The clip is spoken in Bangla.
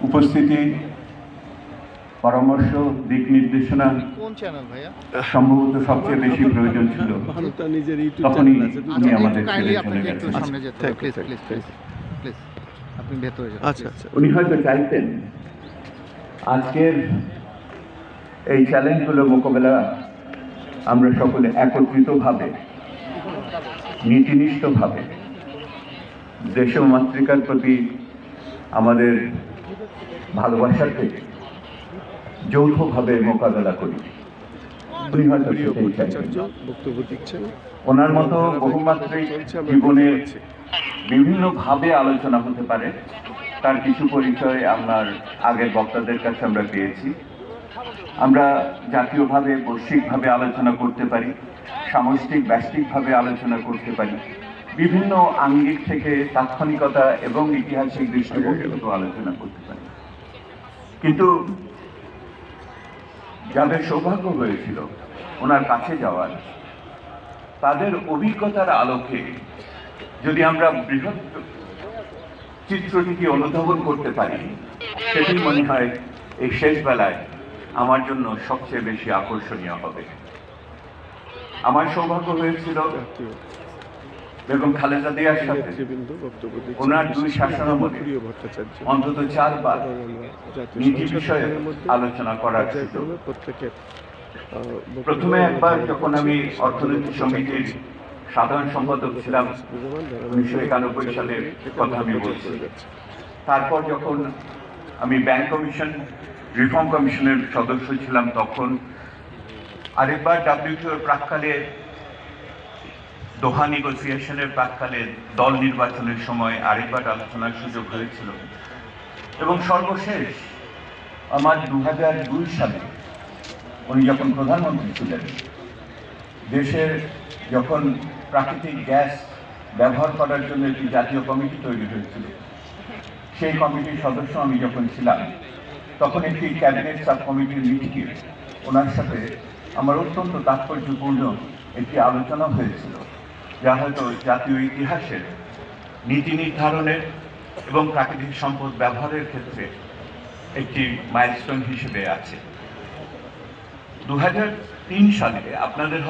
উপস্থিতি, পরামর্শ, দিক নির্দেশনা সম্ভবত সবচেয়ে বেশি প্রয়োজন ছিল, তখনই উনি আমাদের ছেড়ে চলে গেছেন। উনি হয়তো চাইতেন আজকের এই চ্যালেঞ্জগুলো মোকাবেলা আমরা সকলে একত্রিতভাবে, নীতিনিষ্ঠভাবে দেশ ও মাতৃকার প্রতি আমাদের ভালোবাসার থেকে যৌথভাবে মোকাবেলা করি। উনি হয়তো সেটাই চাইছেন। ওনার মতো বহুমাত্রিক জীবনের বিভিন্নভাবে আলোচনা হতে পারে, তার কিছু পরিচয় আপনার আগের বক্তাদের কাছে আমরা পেয়েছি। আমরা জাতীয়ভাবে, বৈশ্বিকভাবে আলোচনা করতে পারি, সামষ্টিক ব্যষ্টিকভাবে আলোচনা করতে পারি, বিভিন্ন আঙ্গিক থেকে তাৎক্ষণিকতা এবং ঐতিহাসিক দৃষ্টিভঙ্গিতেও আলোচনা করতে পারি। কিন্তু যাদের সৌভাগ্য হয়েছিল ওনার কাছে যাওয়ার, তাদের অভিজ্ঞতার আলোকে যদি আমরা বৃহৎ চিত্রটিকে অনুধাবন করতে পারি, সেটি মনে হয় এই শেষ বেলায় আমার জন্য সবচেয়ে বেশি আকর্ষণীয় হবে। আমার সৌভাগ্য হয়েছিল বেগম খালেদা জিয়ার সাথে ওনার দুই শাসনামলে অন্তত 4 বার নীতি বিষয়ে আলোচনা করার সুযোগ। প্রথমে একবার যখন আমি অর্থনৈতিক সমিতির সাধারণ সম্পাদক ছিলাম 1991 সালের কথা আমি বলছি। তারপর যখন আমি ব্যাংক কমিশন, রিফর্ম কমিশনের সদস্য ছিলাম তখন, আরেকবার WTOর প্রাক্কালে, দোহা নেগোসিয়েশনের প্রাক্কালে, দল নির্বাচনের সময় আরেকবার আলোচনার সুযোগ হয়েছিল। এবং সর্বশেষ আমার 2002 সালে উনি যখন প্রধানমন্ত্রী ছিলেন, দেশের যখন প্রাকৃতিক গ্যাস ব্যবহার করার জন্য একটি জাতীয় কমিটি তৈরি হয়েছিল, সেই কমিটির সদস্য আমি যখন ছিলাম, তখন একটি ক্যাবিনেট সাব কমিটির মিটিংয়ে ওনার সাথে আমার অত্যন্ত তাৎপর্যপূর্ণ একটি আলোচনা হয়েছিল, যা হয়তো জাতীয় ইতিহাসের নীতি নির্ধারণের এবং প্রাকৃতিক সম্পদ ব্যবহারের ক্ষেত্রে একটি মাইলস্টোন হিসেবে আছে। 2003 সালে আপনাদের